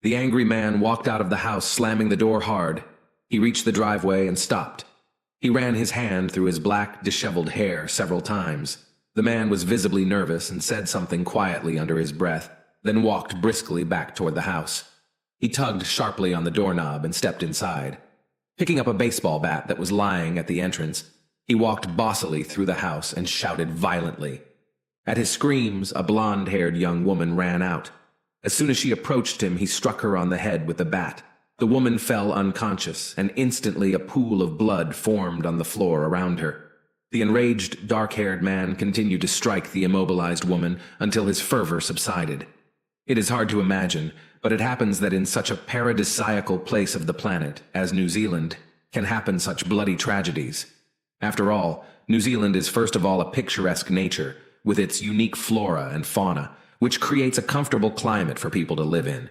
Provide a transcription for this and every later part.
The angry man walked out of the house, slamming the door hard. He reached the driveway and stopped. He ran his hand through his black, disheveled hair several times. The man was visibly nervous and said something quietly under his breath, then walked briskly back toward the house. He tugged sharply on the doorknob and stepped inside. Picking up a baseball bat that was lying at the entrance, he walked bossily through the house and shouted violently. At his screams, a blonde-haired young woman ran out. As soon as she approached him, he struck her on the head with the bat. The woman fell unconscious, and instantly a pool of blood formed on the floor around her. The enraged, dark-haired man continued to strike the immobilized woman until his fervor subsided. It is hard to imagine, but it happens that in such a paradisiacal place of the planet as New Zealand can happen such bloody tragedies. After all, New Zealand is first of all a picturesque nature, with its unique flora and fauna, which creates a comfortable climate for people to live in.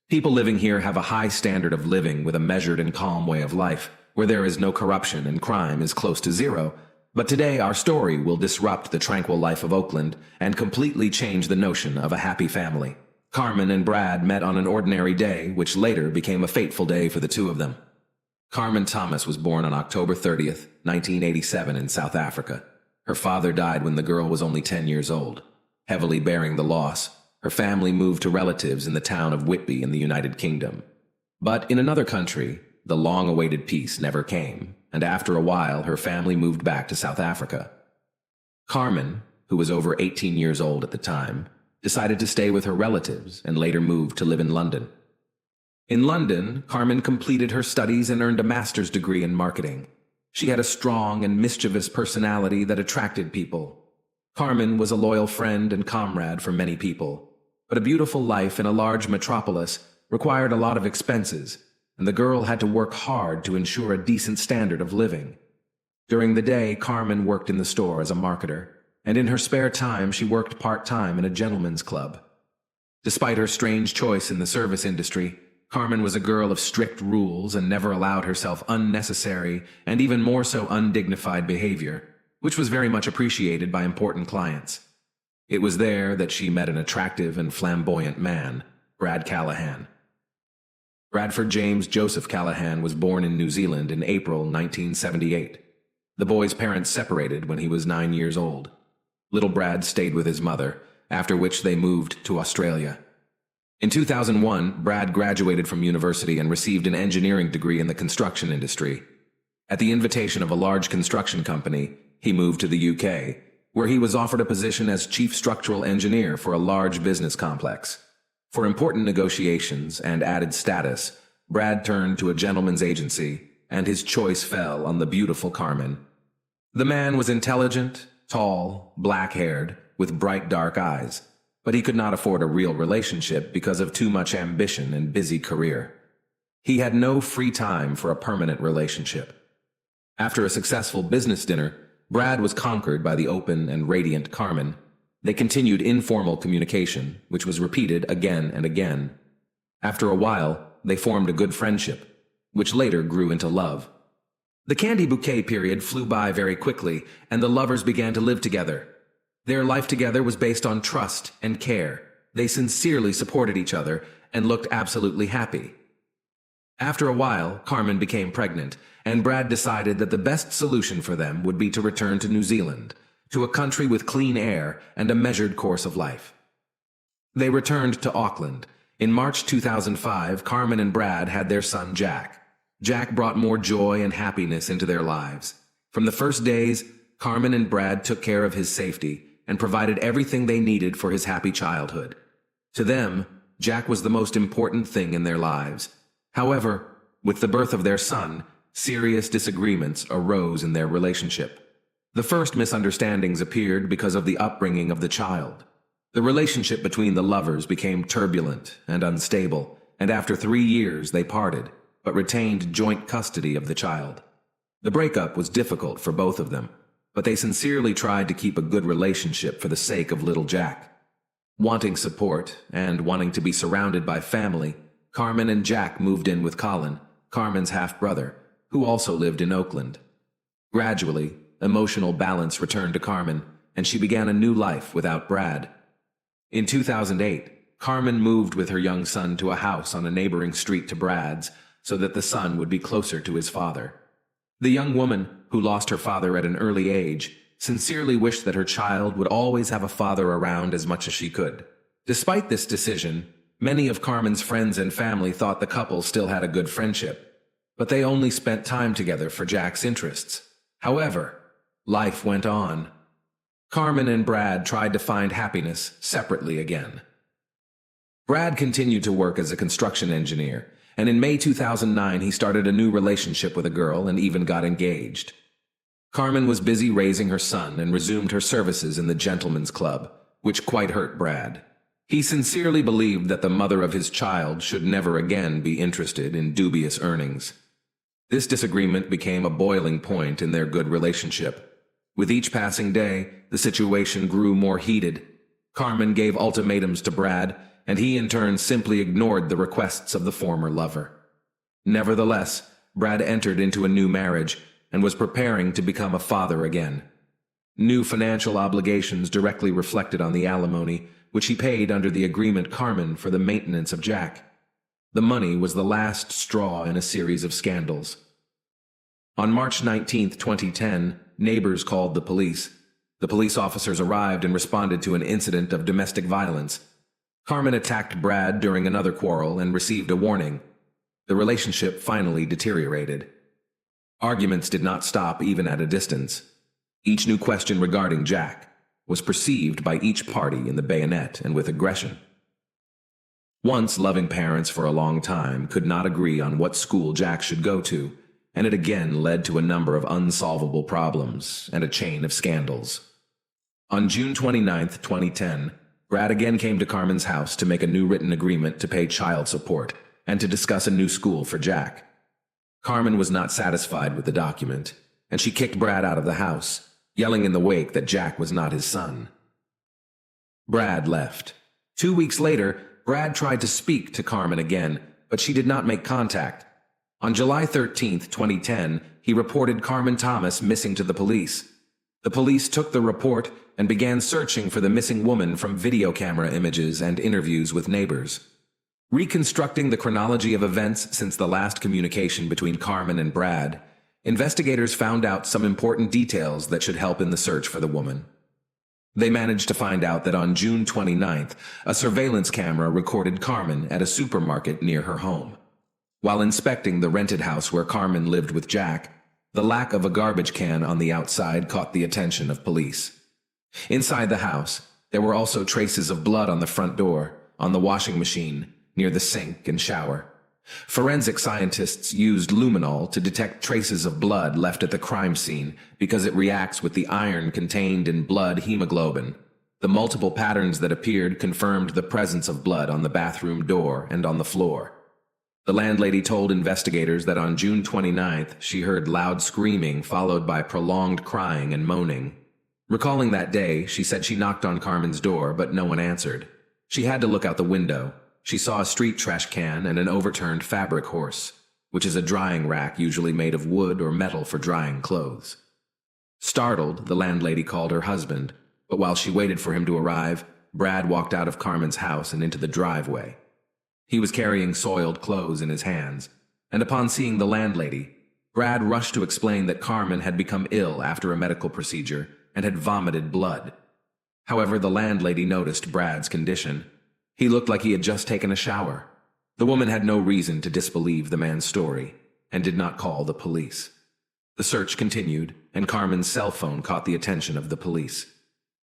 People living here have a high standard of living with a measured and calm way of life, where there is no corruption and crime is close to zero. But today our story will disrupt the tranquil life of Oakland and completely change the notion of a happy family. Carmen and Brad met on an ordinary day, which later became a fateful day for the two of them. Carmen Thomas was born on October 30th, 1987 in South Africa. Her father died when the girl was only 10 years old. Heavily bearing the loss, her family moved to relatives in the town of Whitby in the United Kingdom. But in another country, the long-awaited peace never came, and after a while her family moved back to South Africa. Carmen, who was over 18 years old at the time, decided to stay with her relatives and later moved to live in London. In London, Carmen completed her studies and earned a master's degree in marketing. She had a strong and mischievous personality that attracted people. Carmen was a loyal friend and comrade for many people, but a beautiful life in a large metropolis required a lot of expenses, and the girl had to work hard to ensure a decent standard of living. During the day, Carmen worked in the store as a marketer, and in her spare time she worked part-time in a gentleman's club. Despite her strange choice in the service industry, Carmen was a girl of strict rules and never allowed herself unnecessary and even more so undignified behavior, which was very much appreciated by important clients. It was there that she met an attractive and flamboyant man, Brad Callahan. Bradford James Joseph Callahan was born in New Zealand in April 1978. The boy's parents separated when he was 9 years old. Little Brad stayed with his mother, after which they moved to Australia. In 2001, Brad graduated from university and received an engineering degree in the construction industry. At the invitation of a large construction company, he moved to the UK, where he was offered a position as chief structural engineer for a large business complex. For important negotiations and added status, Brad turned to a gentleman's agency, and his choice fell on the beautiful Carmen. The man was intelligent, tall, black-haired, with bright dark eyes, but he could not afford a real relationship because of too much ambition and busy career. He had no free time for a permanent relationship. After a successful business dinner, Brad was conquered by the open and radiant Carmen. They continued informal communication, which was repeated again and again. After a while, they formed a good friendship, which later grew into love. The candy bouquet period flew by very quickly, and the lovers began to live together. Their life together was based on trust and care. They sincerely supported each other and looked absolutely happy. After a while, Carmen became pregnant, and Brad decided that the best solution for them would be to return to New Zealand, to a country with clean air and a measured course of life. They returned to Auckland. In March 2005, Carmen and Brad had their son Jack. Jack brought more joy and happiness into their lives. From the first days, Carmen and Brad took care of his safety and provided everything they needed for his happy childhood. To them, Jack was the most important thing in their lives. However, with the birth of their son, serious disagreements arose in their relationship. The first misunderstandings appeared because of the upbringing of the child. The relationship between the lovers became turbulent and unstable, and after 3 years they parted, but retained joint custody of the child. The breakup was difficult for both of them, but they sincerely tried to keep a good relationship for the sake of little Jack. Wanting support and wanting to be surrounded by family, Carmen and Jack moved in with Colin, Carmen's half-brother, who also lived in Oakland. Gradually, emotional balance returned to Carmen, and she began a new life without Brad. In 2008, Carmen moved with her young son to a house on a neighboring street to Brad's so that the son would be closer to his father. The young woman, who lost her father at an early age, sincerely wished that her child would always have a father around as much as she could. Despite this decision, many of Carmen's friends and family thought the couple still had a good friendship, but they only spent time together for Jack's interests. However, life went on. Carmen and Brad tried to find happiness separately again. Brad continued to work as a construction engineer, and in May 2009 he started a new relationship with a girl and even got engaged. Carmen was busy raising her son and resumed her services in the gentleman's club, which quite hurt Brad. He sincerely believed that the mother of his child should never again be interested in dubious earnings. This disagreement became a boiling point in their good relationship. With each passing day, the situation grew more heated. Carmen gave ultimatums to Brad, and he in turn simply ignored the requests of the former lover. Nevertheless, Brad entered into a new marriage and was preparing to become a father again. New financial obligations directly reflected on the alimony, which he paid under the agreement Carmen for the maintenance of Jack. The money was the last straw in a series of scandals. On March 19, 2010, neighbors called the police. The police officers arrived and responded to an incident of domestic violence. Carmen attacked Brad during another quarrel and received a warning. The relationship finally deteriorated. Arguments did not stop even at a distance. Each new question regarding Jack was perceived by each party in the bayonet and with aggression. Once loving parents for a long time could not agree on what school Jack should go to, and it again led to a number of unsolvable problems and a chain of scandals. On June 29, 2010, Brad again came to Carmen's house to make a new written agreement to pay child support and to discuss a new school for Jack. Carmen was not satisfied with the document, and she kicked Brad out of the house, yelling in the wake that Jack was not his son. Brad left. 2 weeks later, Brad tried to speak to Carmen again, but she did not make contact. On July 13, 2010, he reported Carmen Thomas missing to the police. The police took the report and began searching for the missing woman from video camera images and interviews with neighbors. Reconstructing the chronology of events since the last communication between Carmen and Brad, investigators found out some important details that should help in the search for the woman. They managed to find out that on June 29th, a surveillance camera recorded Carmen at a supermarket near her home. While inspecting the rented house where Carmen lived with Jack, the lack of a garbage can on the outside caught the attention of police. Inside the house, there were also traces of blood on the front door, on the washing machine, near the sink and shower. Forensic scientists used luminol to detect traces of blood left at the crime scene because it reacts with the iron contained in blood hemoglobin. The multiple patterns that appeared confirmed the presence of blood on the bathroom door and on the floor. The landlady told investigators that on June 29th, she heard loud screaming followed by prolonged crying and moaning. Recalling that day, she said she knocked on Carmen's door, but no one answered. She had to look out the window. She saw a street trash can and an overturned fabric horse, which is a drying rack usually made of wood or metal for drying clothes. Startled, the landlady called her husband, but while she waited for him to arrive, Brad walked out of Carmen's house and into the driveway. He was carrying soiled clothes in his hands, and upon seeing the landlady, Brad rushed to explain that Carmen had become ill after a medical procedure and had vomited blood. However, the landlady noticed Brad's condition. He looked like he had just taken a shower. The woman had no reason to disbelieve the man's story and did not call the police. The search continued, and Carmen's cell phone caught the attention of the police.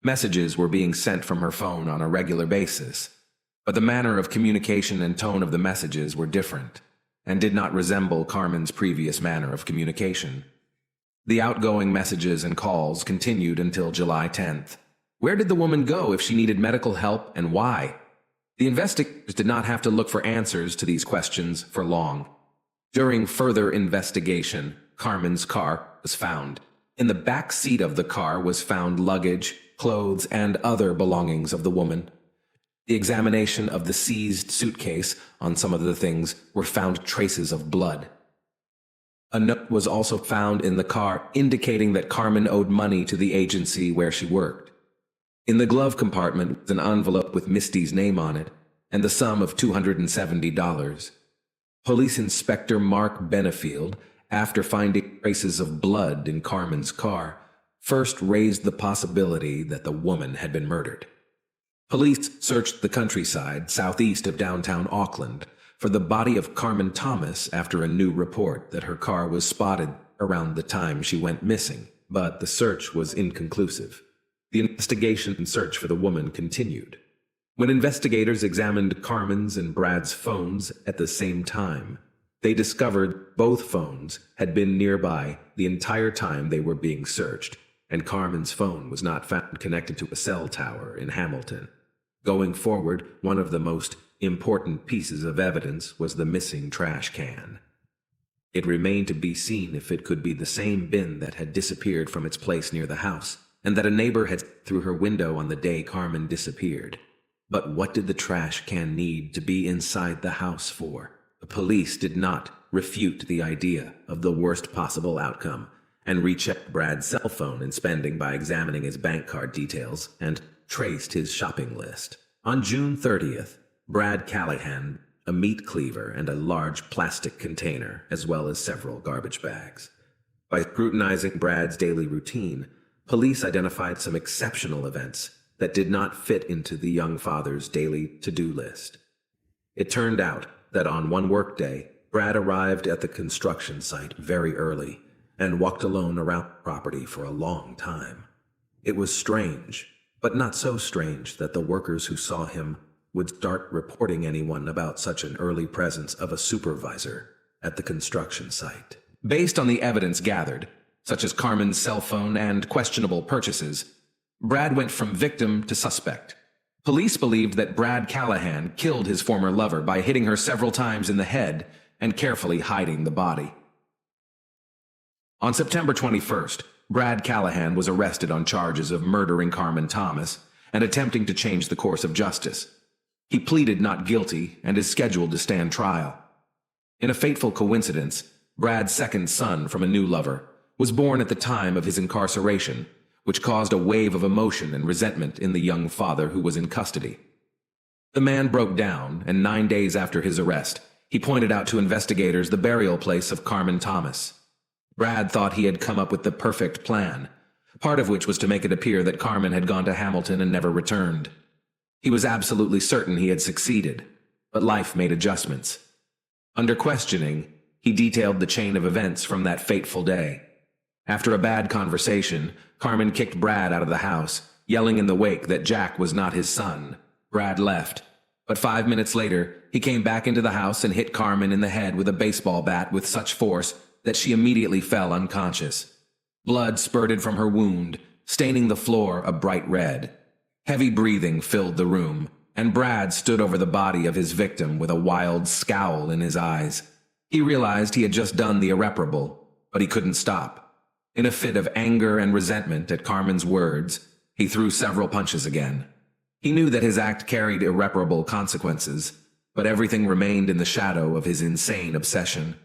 Messages were being sent from her phone on a regular basis, but the manner of communication and tone of the messages were different and did not resemble Carmen's previous manner of communication. The outgoing messages and calls continued until July 10th. Where did the woman go if she needed medical help, and why? The investigators did not have to look for answers to these questions for long. During further investigation, Carmen's car was found. In the back seat of the car was found luggage, clothes, and other belongings of the woman. The examination of the seized suitcase on some of the things were found traces of blood. A note was also found in the car indicating that Carmen owed money to the agency where she worked. In the glove compartment was an envelope with Misty's name on it, and the sum of $270. Police Inspector Mark Benefield, after finding traces of blood in Carmen's car, first raised the possibility that the woman had been murdered. Police searched the countryside southeast of downtown Auckland for the body of Carmen Thomas after a new report that her car was spotted around the time she went missing, but the search was inconclusive. The investigation and search for the woman continued. When investigators examined Carmen's and Brad's phones at the same time, they discovered both phones had been nearby the entire time they were being searched, and Carmen's phone was not found connected to a cell tower in Hamilton. Going forward, one of the most important pieces of evidence was the missing trash can. It remained to be seen if it could be the same bin that had disappeared from its place near the house, and that a neighbor had seen through her window on the day Carmen disappeared. But what did the trash can need to be inside the house for? The police did not refute the idea of the worst possible outcome, and rechecked Brad's cell phone and spending by examining his bank card details and traced his shopping list. On June 30th, Brad Callahan, a meat cleaver and a large plastic container, as well as several garbage bags. By scrutinizing Brad's daily routine, police identified some exceptional events that did not fit into the young father's daily to-do list. It turned out that on one workday, Brad arrived at the construction site very early and walked alone around the property for a long time. It was strange, but not so strange that the workers who saw him would start reporting anyone about such an early presence of a supervisor at the construction site. Based on the evidence gathered, such as Carmen's cell phone and questionable purchases, Brad went from victim to suspect. Police believed that Brad Callahan killed his former lover by hitting her several times in the head and carefully hiding the body. On September 21st, Brad Callahan was arrested on charges of murdering Carmen Thomas and attempting to change the course of justice. He pleaded not guilty and is scheduled to stand trial. In a fateful coincidence, Brad's second son from a new lover was born at the time of his incarceration, which caused a wave of emotion and resentment in the young father who was in custody. The man broke down, and 9 days after his arrest, he pointed out to investigators the burial place of Carmen Thomas. Brad thought he had come up with the perfect plan, part of which was to make it appear that Carmen had gone to Hamilton and never returned. He was absolutely certain he had succeeded, but life made adjustments. Under questioning, he detailed the chain of events from that fateful day. After a bad conversation, Carmen kicked Brad out of the house, yelling in the wake that Jack was not his son. Brad left, but 5 minutes later, he came back into the house and hit Carmen in the head with a baseball bat with such force that she immediately fell unconscious. Blood spurted from her wound, staining the floor a bright red. Heavy breathing filled the room, and Brad stood over the body of his victim with a wild scowl in his eyes. He realized he had just done the irreparable, but he couldn't stop. In a fit of anger and resentment at Carmen's words, he threw several punches again. He knew that his act carried irreparable consequences, but everything remained in the shadow of his insane obsession.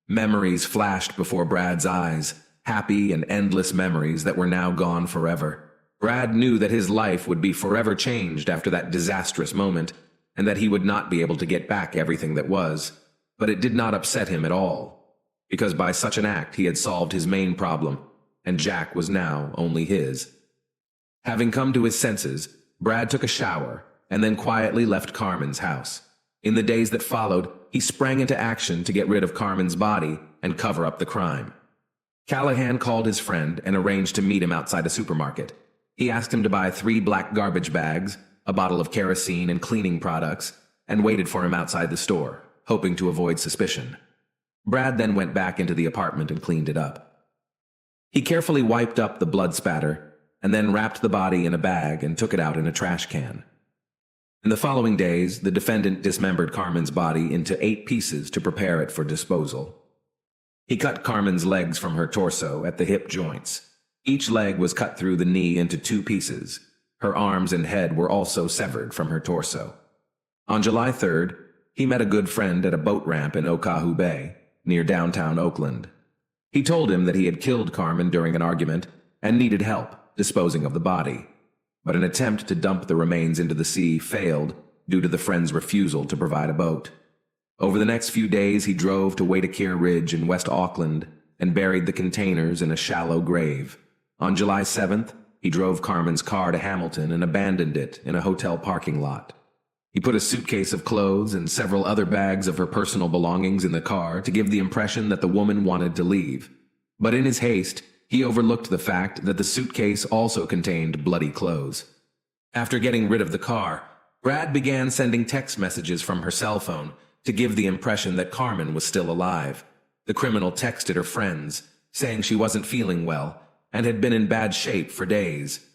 Memories flashed before Brad's eyes, happy and endless memories that were now gone forever. Brad knew that his life would be forever changed after that disastrous moment, and that he would not be able to get back everything that was. But it did not upset him at all, because by such an act he had solved his main problem, and Jack was now only his. Having come to his senses, Brad took a shower and then quietly left Carmen's house. In the days that followed, he sprang into action to get rid of Carmen's body and cover up the crime. Callahan called his friend and arranged to meet him outside a supermarket. He asked him to buy 3 black garbage bags, a bottle of kerosene and cleaning products, and waited for him outside the store, hoping to avoid suspicion. Brad then went back into the apartment and cleaned it up. He carefully wiped up the blood spatter and then wrapped the body in a bag and took it out in a trash can. In the following days, the defendant dismembered Carmen's body into 8 pieces to prepare it for disposal. He cut Carmen's legs from her torso at the hip joints. Each leg was cut through the knee into 2 pieces. Her arms and head were also severed from her torso. On July 3rd, he met a good friend at a boat ramp in Okahu Bay, near downtown Oakland. He told him that he had killed Carmen during an argument and needed help disposing of the body. But an attempt to dump the remains into the sea failed, due to the friend's refusal to provide a boat. Over the next few days, he drove to Waitakere Ridge in West Auckland and buried the containers in a shallow grave. On July 7th, he drove Carmen's car to Hamilton and abandoned it in a hotel parking lot. He put a suitcase of clothes and several other bags of her personal belongings in the car to give the impression that the woman wanted to leave. But in his haste, he overlooked the fact that the suitcase also contained bloody clothes. After getting rid of the car, Brad began sending text messages from her cell phone to give the impression that Carmen was still alive. The criminal texted her friends, saying she wasn't feeling well and had been in bad shape for days.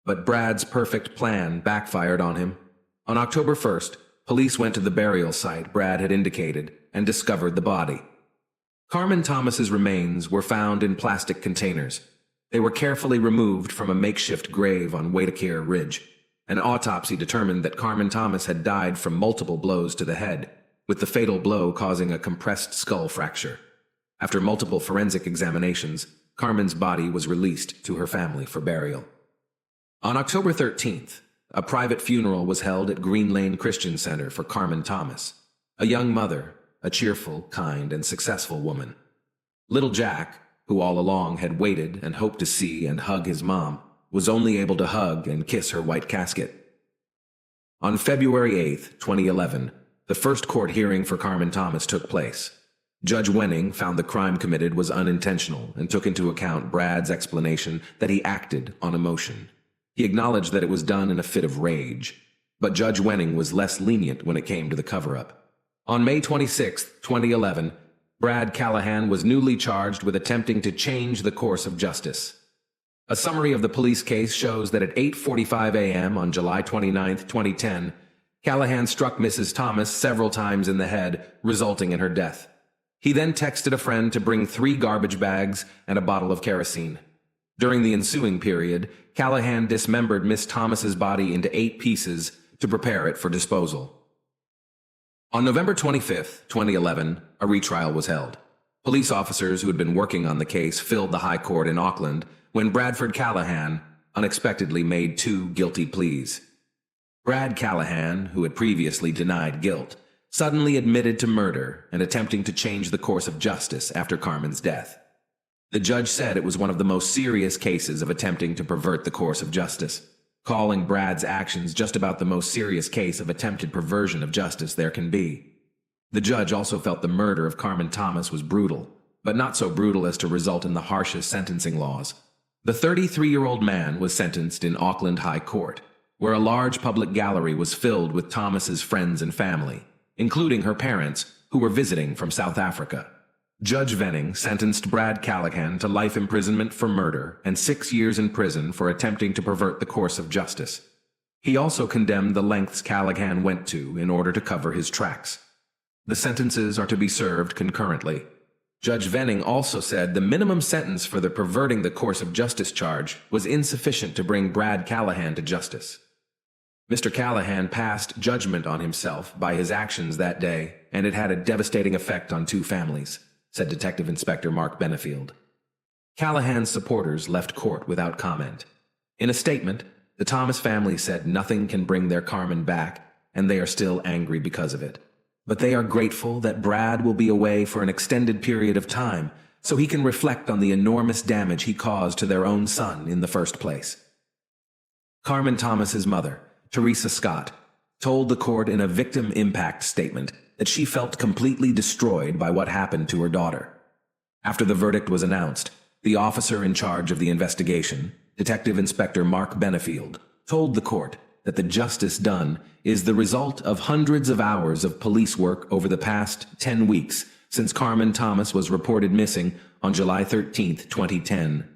But Brad's perfect plan backfired on him. On October 1st, police went to the burial site Brad had indicated and discovered the body. Carmen Thomas's remains were found in plastic containers. They were carefully removed from a makeshift grave on Waitakere Ridge. An autopsy determined that Carmen Thomas had died from multiple blows to the head, with the fatal blow causing a compressed skull fracture. After multiple forensic examinations, Carmen's body was released to her family for burial. On October 13th, a private funeral was held at Green Lane Christian Center for Carmen Thomas, a young mother, a cheerful, kind, and successful woman. Little Jack, who all along had waited and hoped to see and hug his mom, was only able to hug and kiss her white casket. On February 8, 2011, the first court hearing for Carmen Thomas took place. Judge Wenning found the crime committed was unintentional and took into account Brad's explanation that he acted on emotion. He acknowledged that it was done in a fit of rage, but Judge Wenning was less lenient when it came to the cover-up. On May 26, 2011, Brad Callahan was newly charged with attempting to change the course of justice. A summary of the police case shows that at 8:45 a.m. on July 29, 2010, Callahan struck Mrs. Thomas several times in the head, resulting in her death. He then texted a friend to bring 3 garbage bags and a bottle of kerosene. During the ensuing period, Callahan dismembered Miss Thomas's body into 8 pieces to prepare it for disposal. On November 25, 2011, a retrial was held. Police officers who had been working on the case filled the High Court in Auckland when Bradford Callahan unexpectedly made 2 guilty pleas. Brad Callahan, who had previously denied guilt, suddenly admitted to murder and attempting to change the course of justice after Carmen's death. The judge said it was one of the most serious cases of attempting to pervert the course of justice, calling Brad's actions just about the most serious case of attempted perversion of justice there can be. The judge also felt the murder of Carmen Thomas was brutal, but not so brutal as to result in the harshest sentencing laws. The 33-year-old man was sentenced in Auckland High Court, where a large public gallery was filled with Thomas's friends and family, including her parents, who were visiting from South Africa. Judge Wenning sentenced Brad Callahan to life imprisonment for murder and 6 years in prison for attempting to pervert the course of justice. He also condemned the lengths Callahan went to in order to cover his tracks. The sentences are to be served concurrently. Judge Wenning also said the minimum sentence for the perverting the course of justice charge was insufficient to bring Brad Callahan to justice. Mr. Callahan passed judgment on himself by his actions that day, and it had a devastating effect on 2 families, said Detective Inspector Mark Benefield. Callahan's supporters left court without comment. In a statement, the Thomas family said nothing can bring their Carmen back, and they are still angry because of it. But they are grateful that Brad will be away for an extended period of time so he can reflect on the enormous damage he caused to their own son in the first place. Carmen Thomas's mother, Teresa Scott, told the court in a victim impact statement that she felt completely destroyed by what happened to her daughter. After the verdict was announced, the officer in charge of the investigation, Detective Inspector Mark Benefield, told the court that the justice done is the result of hundreds of hours of police work over the past 10 weeks since Carmen Thomas was reported missing on July 13, 2010.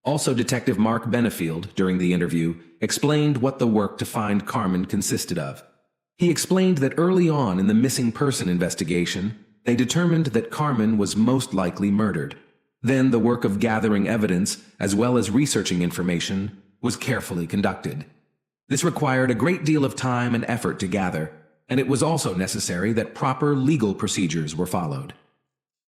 Also, Detective Mark Benefield, during the interview, explained what the work to find Carmen consisted of. He explained that early on in the missing person investigation, they determined that Carmen was most likely murdered. Then the work of gathering evidence, as well as researching information, was carefully conducted. This required a great deal of time and effort to gather, and it was also necessary that proper legal procedures were followed.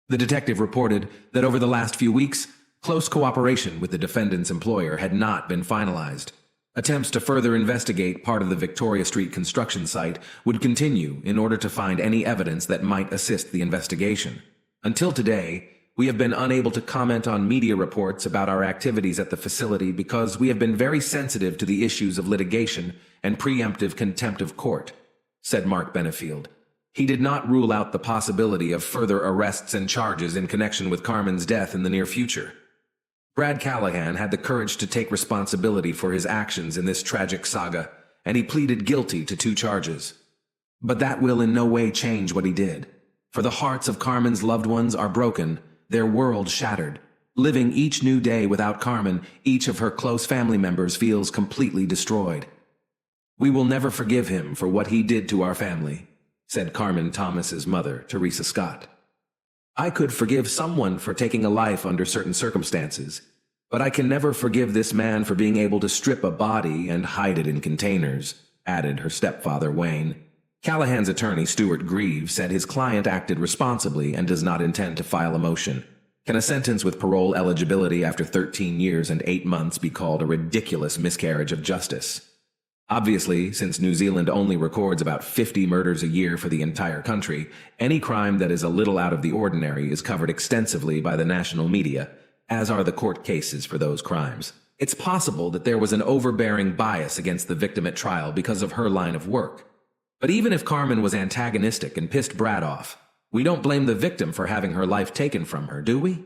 The detective reported that over the last few weeks, close cooperation with the defendant's employer had not been finalized. Attempts to further investigate part of the Victoria Street construction site would continue in order to find any evidence that might assist the investigation. Until today, we have been unable to comment on media reports about our activities at the facility because we have been very sensitive to the issues of litigation and preemptive contempt of court, said Mark Benefield. He did not rule out the possibility of further arrests and charges in connection with Carmen's death in the near future. Brad Callahan had the courage to take responsibility for his actions in this tragic saga, and he pleaded guilty to 2 charges. But that will in no way change what he did. For the hearts of Carmen's loved ones are broken, their world shattered. Living each new day without Carmen, each of her close family members feels completely destroyed. We will never forgive him for what he did to our family, said Carmen Thomas's mother, Teresa Scott. I could forgive someone for taking a life under certain circumstances, but I can never forgive this man for being able to strip a body and hide it in containers, added her stepfather Wayne. Callahan's attorney, Stuart Grieve, said his client acted responsibly and does not intend to file a motion. Can a sentence with parole eligibility after 13 years and 8 months be called a ridiculous miscarriage of justice? Obviously, since New Zealand only records about 50 murders a year for the entire country, any crime that is a little out of the ordinary is covered extensively by the national media, as are the court cases for those crimes. It's possible that there was an overbearing bias against the victim at trial because of her line of work. But even if Carmen was antagonistic and pissed Brad off, we don't blame the victim for having her life taken from her, do we?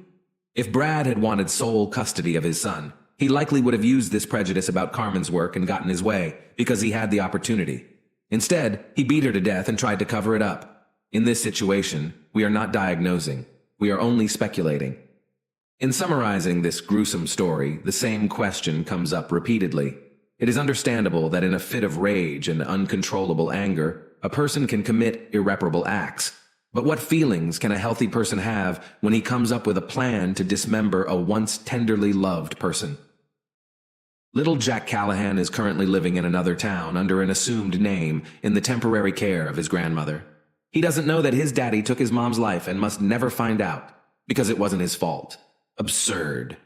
If Brad had wanted sole custody of his son, he likely would have used this prejudice about Carmen's work and gotten his way, because he had the opportunity. Instead, he beat her to death and tried to cover it up. In this situation, we are not diagnosing. We are only speculating. In summarizing this gruesome story, the same question comes up repeatedly. It is understandable that in a fit of rage and uncontrollable anger, a person can commit irreparable acts. But what feelings can a healthy person have when he comes up with a plan to dismember a once tenderly loved person? Little Jack Callahan is currently living in another town under an assumed name in the temporary care of his grandmother. He doesn't know that his daddy took his mom's life and must never find out, because it wasn't his fault. Absurd.